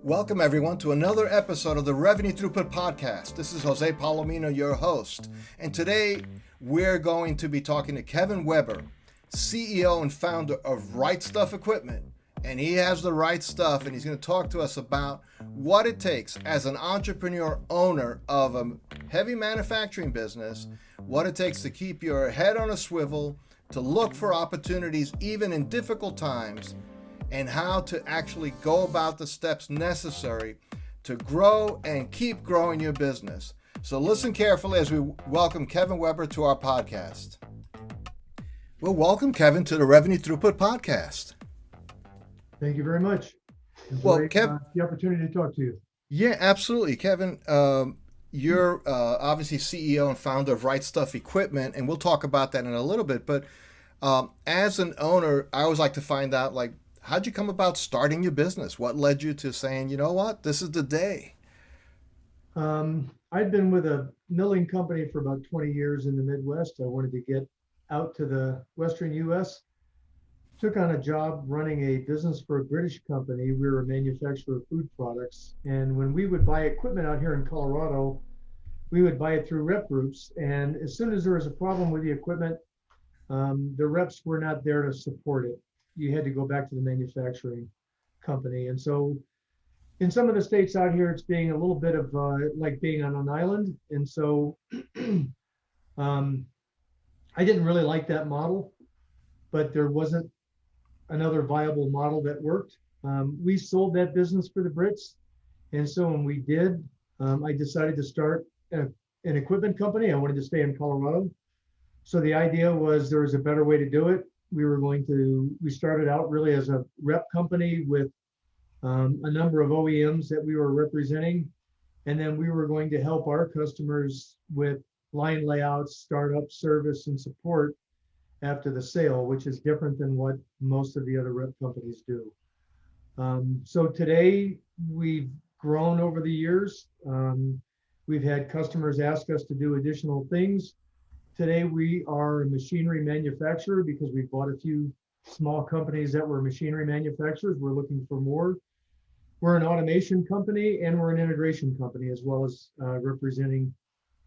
Welcome, everyone, to another episode of the Revenue Throughput Podcast. This is Jose Palomino, your host. And today we're going to be talking to Kevin Weber, CEO and founder of Right Stuff Equipment. And he has the right stuff, and he's going to talk to us about what it takes as an entrepreneur owner of a heavy manufacturing business, what it takes to keep your head on a swivel, to look for opportunities even in difficult times, and how to actually go about the steps necessary to grow and keep growing your business. So listen carefully as we welcome Kevin Weber to our podcast. Well, welcome, Kevin, to the Revenue Throughput Podcast. Thank you very much. Well, Kevin, the opportunity to talk to you. Yeah, absolutely. Kevin, you're obviously CEO and founder of Right Stuff Equipment, and we'll talk about that in a little bit. But as an owner, I always like to find out, how'd you come about starting your business? What led you to saying, you know what, this is the day? I'd been with a milling company for about 20 years in the Midwest. I wanted to get out to the Western US. Took on a job running a business for a British company. We were a manufacturer of food products. And when we would buy equipment out here in Colorado, we would buy it through rep groups. And as soon as there was a problem with the equipment, the reps were not there to support it. You had to go back to the manufacturing company. And so in some of the states out here, it's being a little bit of like being on an island. And so I didn't really like that model, but there wasn't another viable model that worked. We sold that business for the Brits. And so when we did, I decided to start an equipment company. I wanted to stay in Colorado. So the idea was there was a better way to do it. We started out really as a rep company with a number of OEMs that we were representing. And then we were going to help our customers with line layouts, startup service, and support after the sale, which is different than what most of the other rep companies do. So today we've grown over the years. We've had customers ask us to do additional things. Today we are a machinery manufacturer because we bought a few small companies that were machinery manufacturers. We're looking for more. We're an automation company and we're an integration company, as well as representing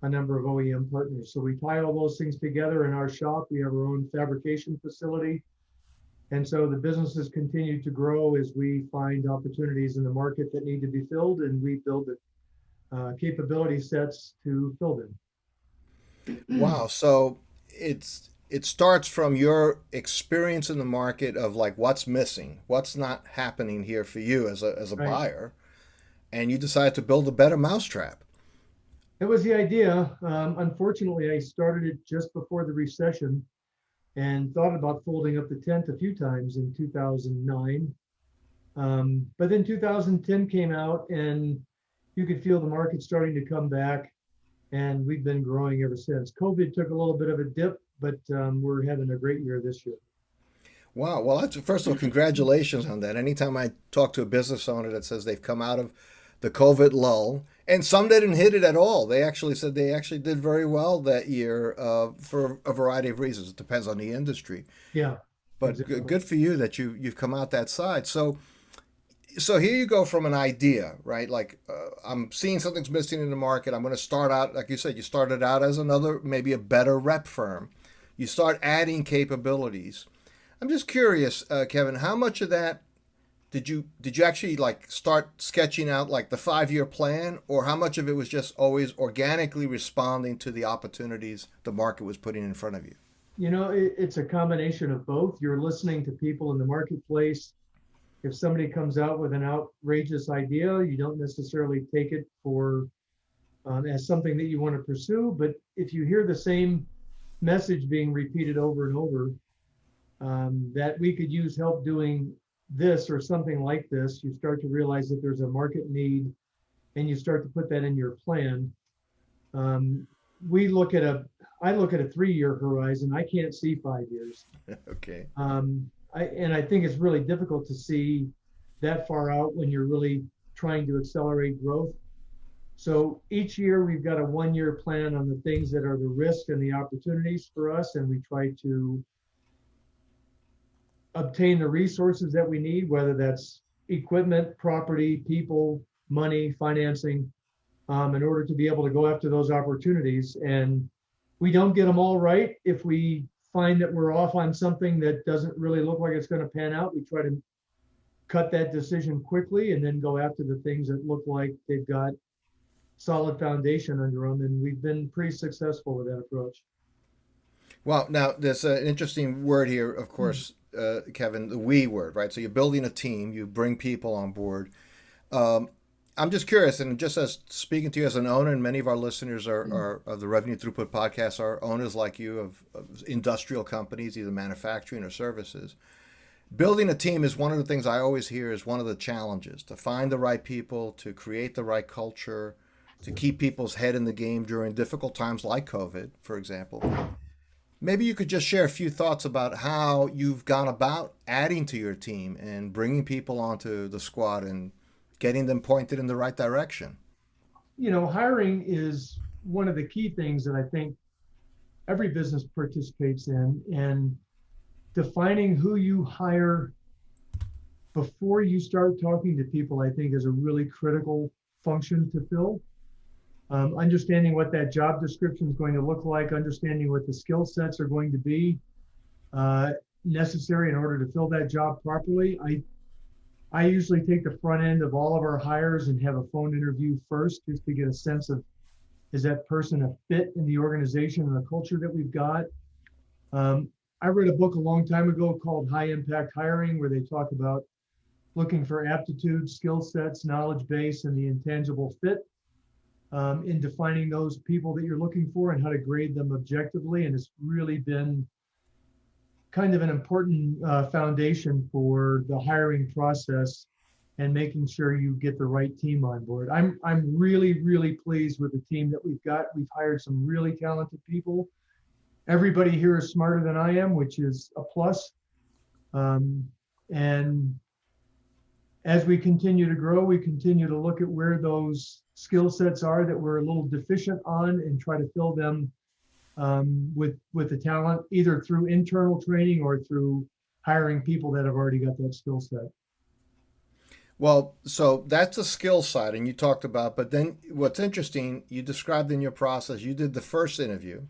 a number of OEM partners. So we tie all those things together in our shop. We have our own fabrication facility. And so the businesses continue to grow as we find opportunities in the market that need to be filled, and we build the capability sets to fill them. Wow. So it starts from your experience in the market of what's missing, what's not happening here for you as a Right. buyer, and you decide to build a better mousetrap. That was the idea. Unfortunately, I started it just before the recession and thought about folding up the tent a few times in 2009. But then 2010 came out and you could feel the market starting to come back, and we've been growing ever since. COVID took a little bit of a dip, but we're having a great year this year. Wow. Well, first of all, congratulations on that. Anytime I talk to a business owner that says they've come out of the COVID lull, and some didn't hit it at all, they actually said they actually did very well that year for a variety of reasons. It depends on the industry. Yeah, But exactly. good for you that you've come out that side. So here you go from an idea, right? I'm seeing something's missing in the market. I'm going to start out, like you said, you started out as maybe a better rep firm. You start adding capabilities. I'm just curious, Kevin, how much of that did you actually start sketching out the 5-year plan, or how much of it was just always organically responding to the opportunities the market was putting in front of you? It's a combination of both. You're listening to people in the marketplace. If somebody comes out with an outrageous idea, you don't necessarily take it for as something that you want to pursue. But if you hear the same message being repeated over and over, that we could use help doing this or something like this, you start to realize that there's a market need, and you start to put that in your plan. I look at a 3-year horizon. I can't see 5 years. Okay. I think it's really difficult to see that far out when you're really trying to accelerate growth. So each year we've got a 1-year plan on the things that are the risk and the opportunities for us, and we try to obtain the resources that we need, whether that's equipment, property, people, money, financing, in order to be able to go after those opportunities. And we don't get them all right. If we find that we're off on something that doesn't really look like it's going to pan out, we try to cut that decision quickly and then go after the things that look like they've got solid foundation under them. And we've been pretty successful with that approach. Well, now there's an interesting word here, of course, Kevin, the we word, right? So you're building a team, you bring people on board. Um, I'm just curious, and just as speaking to you as an owner, and many of our listeners are of the Revenue Throughput podcast are owners like you of industrial companies, either manufacturing or services. Building a team is one of the things I always hear is one of the challenges to find the right people, to create the right culture, to keep people's head in the game during difficult times like COVID, for example. Maybe you could just share a few thoughts about how you've gone about adding to your team and bringing people onto the squad and getting them pointed in the right direction. Hiring is one of the key things that I think every business participates in, and defining who you hire before you start talking to people, I think, is a really critical function to fill. Understanding what that job description is going to look like, understanding what the skill sets are going to be necessary in order to fill that job properly. I usually take the front end of all of our hires and have a phone interview first, just to get a sense of, is that person a fit in the organization and the culture that we've got? I read a book a long time ago called High Impact Hiring, where they talk about looking for aptitude, skill sets, knowledge base, and the intangible fit in defining those people that you're looking for and how to grade them objectively. And it's really been kind of an important foundation for the hiring process and making sure you get the right team on board. I'm really, really pleased with the team that we've got. We've hired some really talented people. Everybody here is smarter than I am, which is a plus. And as we continue to grow, we continue to look at where those skill sets are that we're a little deficient on and try to fill them with the talent, either through internal training or through hiring people that have already got that skill set. Well, so that's a skill side, and you talked about, but then what's interesting, you described in your process, you did the first interview.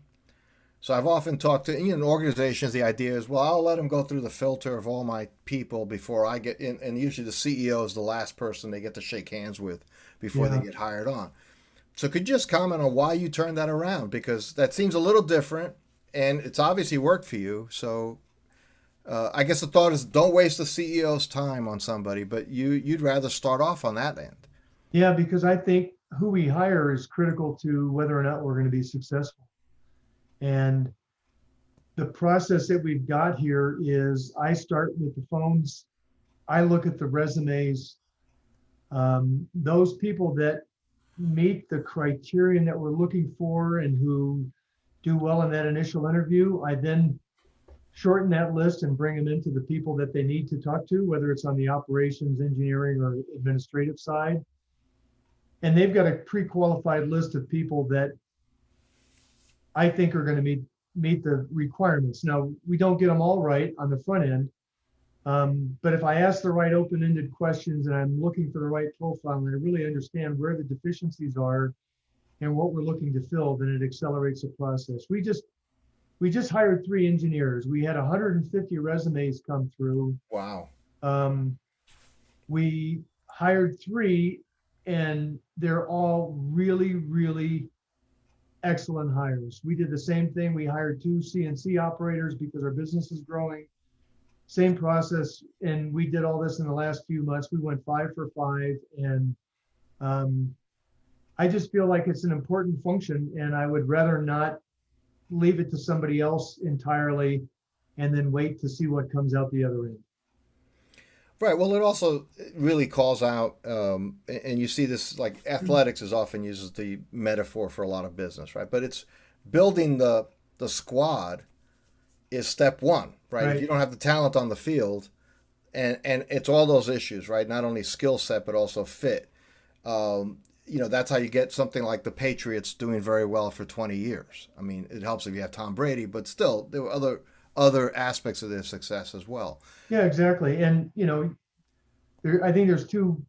So I've often talked to, organizations, the idea is, well, I'll let them go through the filter of all my people before I get in. And usually the CEO is the last person they get to shake hands with before they get hired on. So could you just comment on why you turned that around? Because that seems a little different, and it's obviously worked for you. So I guess the thought is don't waste the CEO's time on somebody, but you'd rather start off on that end. Yeah, because I think who we hire is critical to whether or not we're going to be successful. And the process that we've got here is I start with the phones. I look at the resumes. Those people that meet the criterion that we're looking for and who do well in that initial interview, I then shorten that list and bring them into the people that they need to talk to, whether it's on the operations, engineering, or administrative side. And they've got a pre-qualified list of people that I think are going to meet the requirements. Now, we don't get them all right on the front end, but if I ask the right open-ended questions and I'm looking for the right profile and I really understand where the deficiencies are and what we're looking to fill, then it accelerates the process. We just hired 3 engineers. We had 150 resumes come through. Wow. We hired 3, and they're all really, really excellent hires. We did the same thing. We hired 2 CNC operators because our business is growing. Same process, and we did all this in the last few months. We went 5 for 5, and I just feel like it's an important function, and I would rather not leave it to somebody else entirely and then wait to see what comes out the other end. Right. Well, it also really calls out, and you see this, like athletics is often used as the metaphor for a lot of business, right? But it's building the squad is step one, right? If you don't have the talent on the field, and it's all those issues, right? Not only skill set, but also fit. That's how you get something like the Patriots doing very well for 20 years. I mean, it helps if you have Tom Brady, but still, there were other aspects of their success as well. Yeah, exactly. And, I think there's two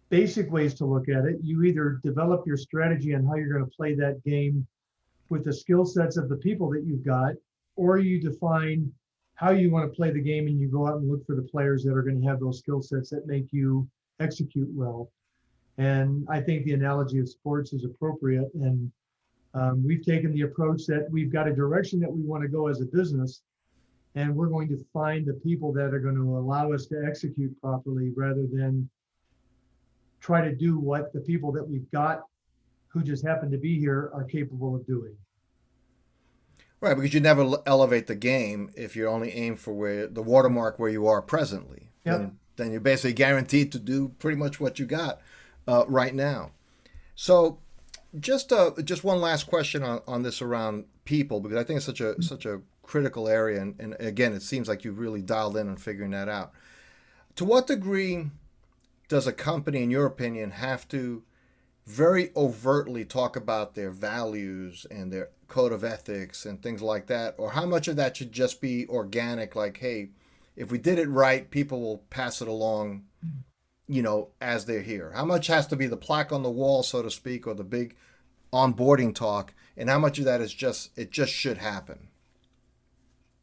basic ways to look at it. You either develop your strategy on how you're going to play that game with the skill sets of the people that you've got, or you define how you want to play the game and you go out and look for the players that are going to have those skill sets that make you execute well. And I think the analogy of sports is appropriate. And we've taken the approach that we've got a direction that we want to go as a business, and we're going to find the people that are going to allow us to execute properly rather than try to do what the people that we've got who just happen to be here are capable of doing. Right, because you never elevate the game if you only aim for where the watermark where you are presently. Yep. Then you're basically guaranteed to do pretty much what you got right now. So, just one last question on this around people, because I think it's such a critical area, and again, it seems like you've really dialed in on figuring that out. To what degree does a company, in your opinion, have to very overtly talk about their values and their code of ethics and things like that? Or how much of that should just be organic, like, hey, if we did it right, people will pass it along, as they're here? How much has to be the plaque on the wall, so to speak, or the big onboarding talk, and how much of that is it just should happen?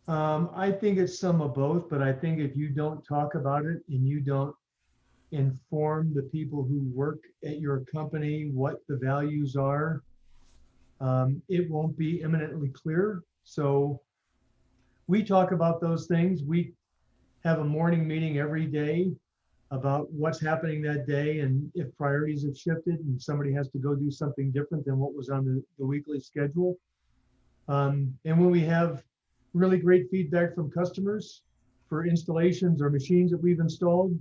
I think it's some of both, but I think if you don't talk about it and you don't inform the people who work at your company what the values are, it won't be eminently clear. So we talk about those things. We have a morning meeting every day about what's happening that day and if priorities have shifted and somebody has to go do something different than what was on the weekly schedule. And when we have really great feedback from customers for installations or machines that we've installed,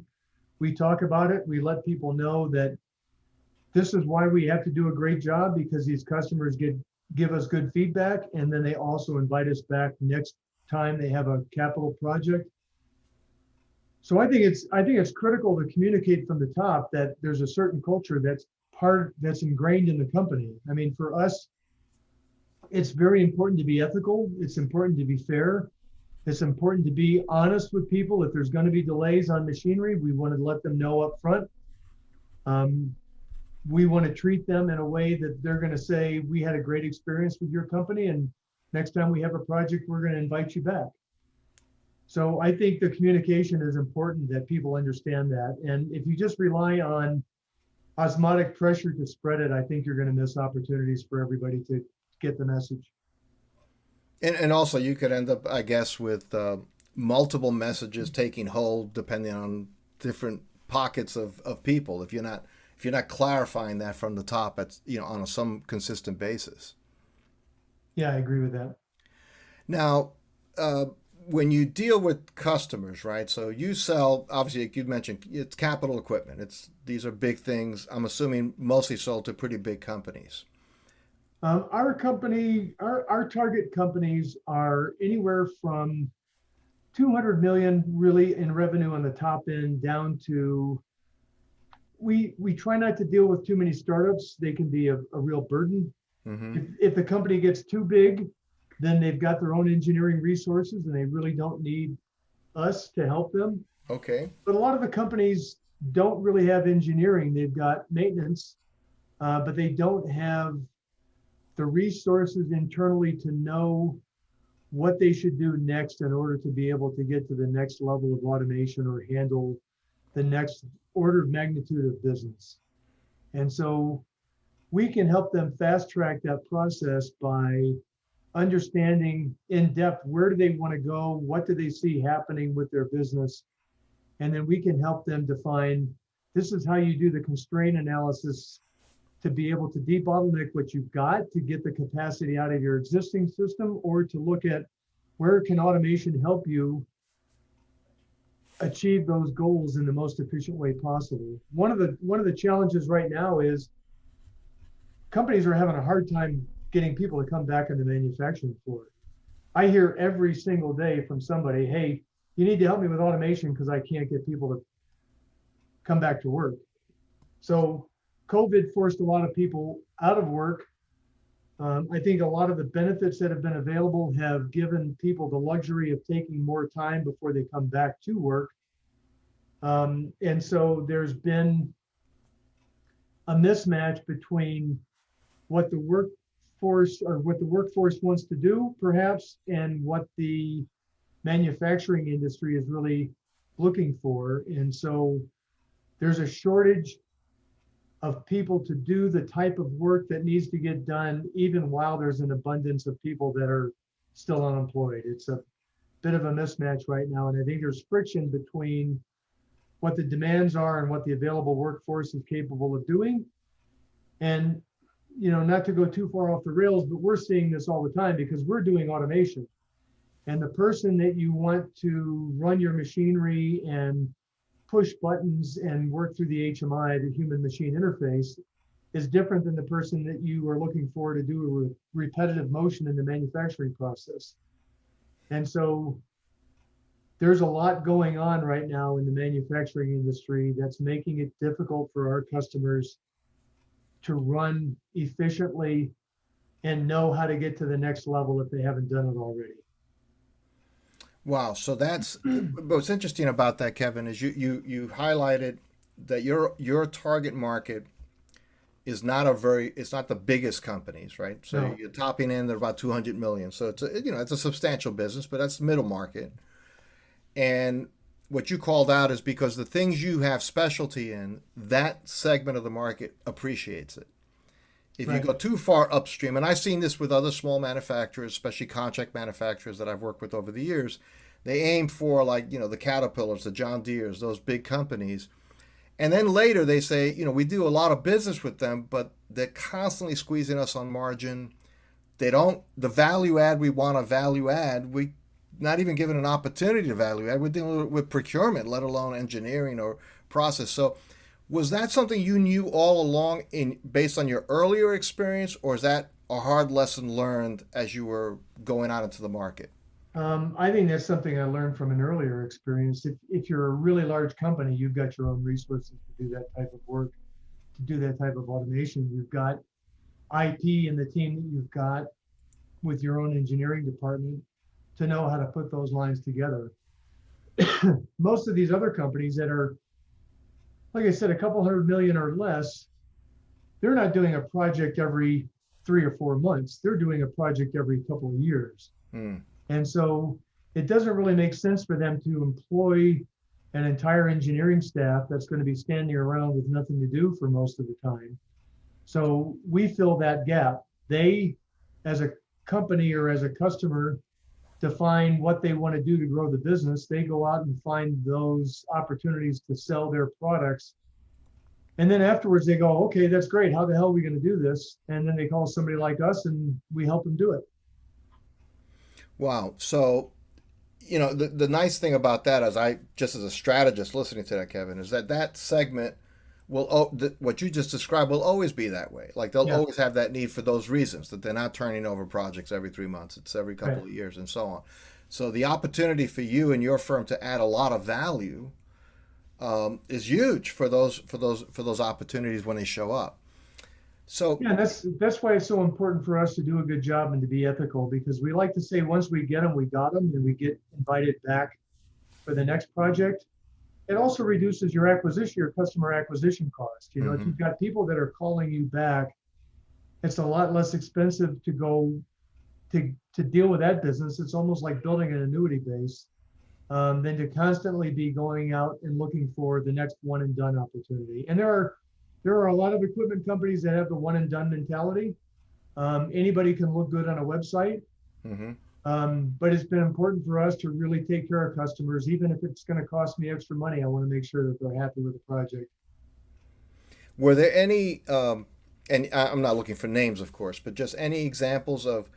we talk about it. We let people know that this is why we have to do a great job, because these customers give us good feedback, and then they also invite us back next time they have a capital project. So I think it's critical to communicate from the top that there's a certain culture that's ingrained in the company. I mean, for us, it's very important to be ethical. It's important to be fair. It's important to be honest with people. If there's going to be delays on machinery, we want to let them know up front. We want to treat them in a way that they're going to say, we had a great experience with your company, and next time we have a project, we're going to invite you back. So I think the communication is important, that people understand that. And if you just rely on osmotic pressure to spread it, I think you're going to miss opportunities for everybody to get the message. And also, you could end up, I guess, with multiple messages taking hold depending on different pockets of people. If you're not clarifying that from the top, at on some consistent basis. Yeah, I agree with that. Now, when you deal with customers, right? So you sell, obviously, like you mentioned, it's capital equipment. These are big things. I'm assuming mostly sold to pretty big companies. Our target companies are anywhere from 200 million really in revenue on the top end down to, we try not to deal with too many startups. They can be a real burden. Mm-hmm. If the company gets too big, then they've got their own engineering resources and they really don't need us to help them. Okay. But a lot of the companies don't really have engineering. They've got maintenance, but they don't have the resources internally to know what they should do next in order to be able to get to the next level of automation or handle the next order of magnitude of business. And so we can help them fast track that process by understanding in depth, where do they want to go? What do they see happening with their business? And then we can help them define, this is how you do the constraint analysis to be able to debottleneck what you've got to get the capacity out of your existing system, or to look at where can automation help you achieve those goals in the most efficient way possible. One of the challenges right now is companies are having a hard time getting people to come back on the manufacturing floor. I hear every single day from somebody, hey, you need to help me with automation because I can't get people to come back to work. So COVID forced a lot of people out of work. I think a lot of the benefits that have been available have given people the luxury of taking more time before they come back to work. And so there's been a mismatch between what the workforce wants to do, perhaps, and what the manufacturing industry is really looking for. And so there's a shortage of people to do the type of work that needs to get done, even while there's an abundance of people that are still unemployed. It's a bit of a mismatch right now. And I think there's friction between what the demands are and what the available workforce is capable of doing. And, not to go too far off the rails, but we're seeing this all the time because we're doing automation. And the person that you want to run your machinery and push buttons and work through the HMI, the human machine interface, is different than the person that you are looking for to do a repetitive motion in the manufacturing process. And so there's a lot going on right now in the manufacturing industry that's making it difficult for our customers to run efficiently and know how to get to the next level if they haven't done it already. Wow. So that's what's interesting about that, Kevin, is you highlighted that your target market is not it's not the biggest companies, right? So No. you're topping in at about 200 million. So it's a substantial business, but that's the middle market. And what you called out is because the things you have specialty in, that segment of the market appreciates it. If you Right. go too far upstream, and I've seen this with other small manufacturers, especially contract manufacturers that I've worked with over the years, they aim for like, the Caterpillars, the John Deeres, those big companies. And then later they say, we do a lot of business with them, but they're constantly squeezing us on margin. The value add we want to value add, we not even given an opportunity to value add. We're dealing with procurement, let alone engineering or process. So was that something you knew all along based on your earlier experience, or is that a hard lesson learned as you were going out into the market? I think that's something I learned from an earlier experience. If you're a really large company, you've got your own resources to do that type of work, to do that type of automation. You've got IP and the team that you've got with your own engineering department to know how to put those lines together. Most of these other companies that are, like I said, a couple hundred million or less, they're not doing a project every 3 or 4 months. They're doing a project every couple of years. Hmm. And so it doesn't really make sense for them to employ an entire engineering staff that's going to be standing around with nothing to do for most of the time. So we fill that gap. They, as a company or as a customer, define what they want to do to grow the business. They go out and find those opportunities to sell their products. And then afterwards they go, okay, that's great. How the hell are we going to do this? And then they call somebody like us and we help them do it. Wow. So, the nice thing about that, just as a strategist listening to that, Kevin, is that segment what you just described will always be that way. Like they'll Yeah. always have that need for those reasons that they're not turning over projects every 3 months. It's every couple Right. of years and so on. So the opportunity for you and your firm to add a lot of value is huge for those opportunities when they show up. So Yeah, that's why it's so important for us to do a good job and to be ethical, because we like to say once we get them, we got them, and we get invited back for the next project. It also reduces your customer acquisition cost. If mhm. you've got people that are calling you back, it's a lot less expensive to go to deal with that business. It's almost like building an annuity base than to constantly be going out and looking for the next one and done opportunity. And there are a lot of equipment companies that have the one and done mentality. Anybody can look good on a website. Mhm. But it's been important for us to really take care of customers, even if it's going to cost me extra money. I want to make sure that they're happy with the project. Were there any, and I'm not looking for names, of course, but just any examples of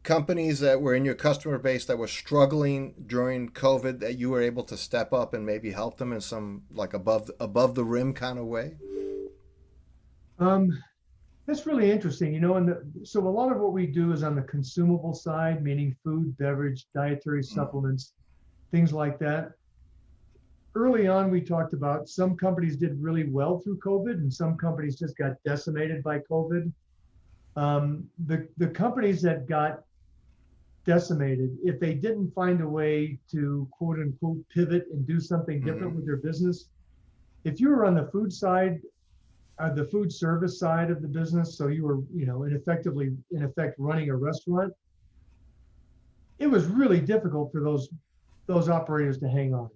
companies that were in your customer base that were struggling during COVID that you were able to step up and maybe help them in some like above the rim kind of way? Um, that's really interesting, so a lot of what we do is on the consumable side, meaning food, beverage, dietary Mm. supplements, things like that. Early on, we talked about some companies did really well through COVID and some companies just got decimated by COVID. The companies that got decimated, if they didn't find a way to quote unquote pivot and do something different with their business, if you were on the food side, the food service side of the business, so you were, in effect, running a restaurant, it was really difficult for those operators to hang on.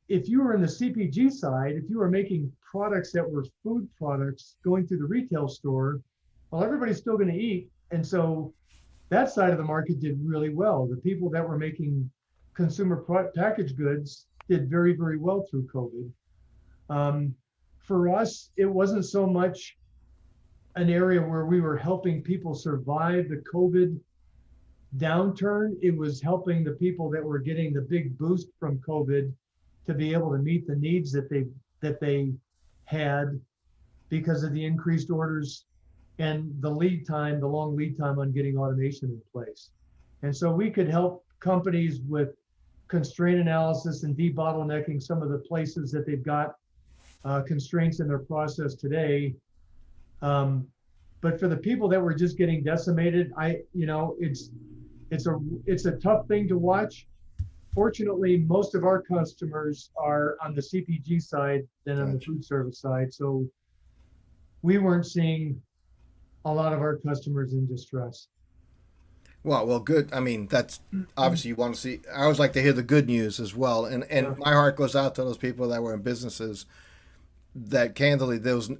If you were in the CPG side, if you were making products that were food products going through the retail store, well, everybody's still going to eat. And so that side of the market did really well. The people that were making consumer packaged goods did very, very well through COVID. For us, it wasn't so much an area where we were helping people survive the COVID downturn. It was helping the people that were getting the big boost from COVID to be able to meet the needs that they had because of the increased orders and the long lead time on getting automation in place. And so we could help companies with constraint analysis and debottlenecking some of the places that they've got constraints in their process today. But for the people that were just getting decimated, it's a tough thing to watch. Fortunately, most of our customers are on the CPG side than on the food service side. So we weren't seeing a lot of our customers in distress. Well, good. I mean, that's obviously you want to see. I always like to hear the good news as well, and my heart goes out to those people that were in businesses that, candidly, there was,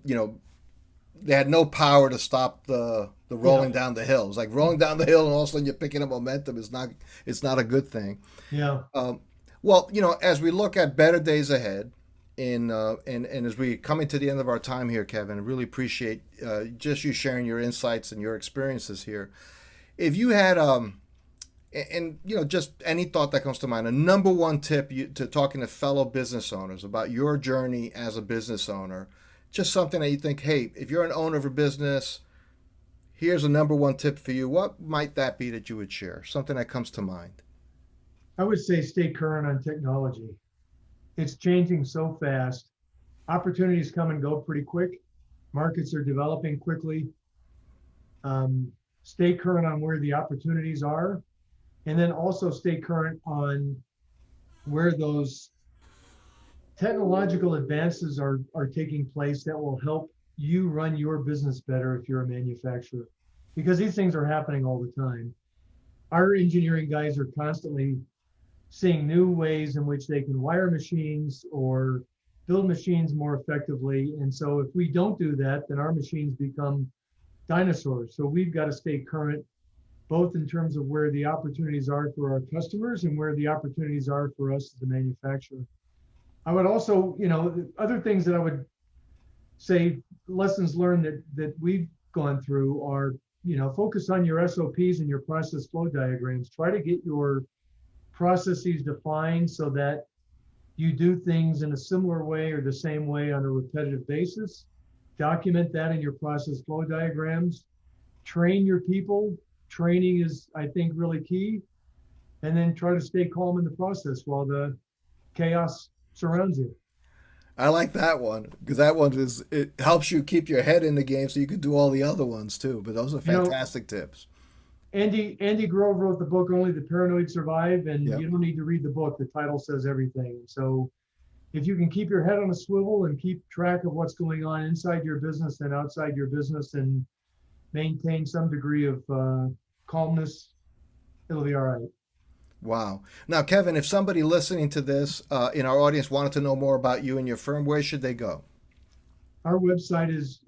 they had no power to stop the rolling down the hill. It's like rolling down the hill, and all of a sudden you're picking up momentum. It's not a good thing. Yeah. Well, as we look at better days ahead, and as we coming to the end of our time here, Kevin, I really appreciate just you sharing your insights and your experiences here. If you had just any thought that comes to mind, a number one tip to talking to fellow business owners about your journey as a business owner, just something that you think, hey, if you're an owner of a business, here's a number one tip for you. What might that be that you would share? Something that comes to mind. I would say stay current on technology. It's changing so fast. Opportunities come and go pretty quick. Markets are developing quickly. Stay current on where the opportunities are, and then also stay current on where those technological advances are taking place that will help you run your business better if you're a manufacturer, because these things are happening all the time. Our engineering guys are constantly seeing new ways in which they can wire machines or build machines more effectively. And so if we don't do that, then our machines become dinosaurs. So we've got to stay current, both in terms of where the opportunities are for our customers and where the opportunities are for us as a manufacturer. I would also, other things that I would say, lessons learned that we've gone through are, focus on your SOPs and your process flow diagrams. Try to get your processes defined so that you do things in a similar way or the same way on a repetitive basis. Document that in your process flow diagrams. Train your people. Training is, I think, really key. And then try to stay calm in the process while the chaos surrounds you. I like that one, because that one it helps you keep your head in the game so you can do all the other ones too. But those are fantastic tips. Andy Grove wrote the book Only the Paranoid Survive, and you don't need to read the book. The title says everything. So if you can keep your head on a swivel and keep track of what's going on inside your business and outside your business and maintain some degree of calmness, it'll be all right. Wow. Now, Kevin, if somebody listening to this in our audience wanted to know more about you and your firm, where should they go? Our website is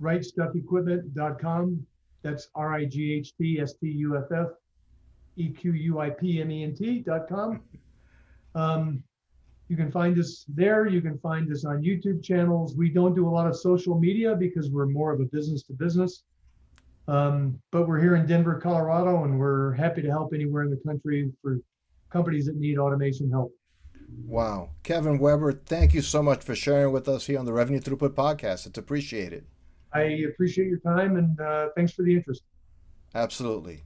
rightstufFequipment.com. That's RIGHTSTUFFEQUIPMENT.com. You can find us there. You can find us on YouTube channels. We don't do a lot of social media because we're more of a business to business. But we're here in Denver, Colorado, and we're happy to help anywhere in the country for companies that need automation help. Wow. Kevin Weber, thank you so much for sharing with us here on the Revenue Throughput Podcast. It's appreciated. I appreciate your time, and thanks for the interest. Absolutely.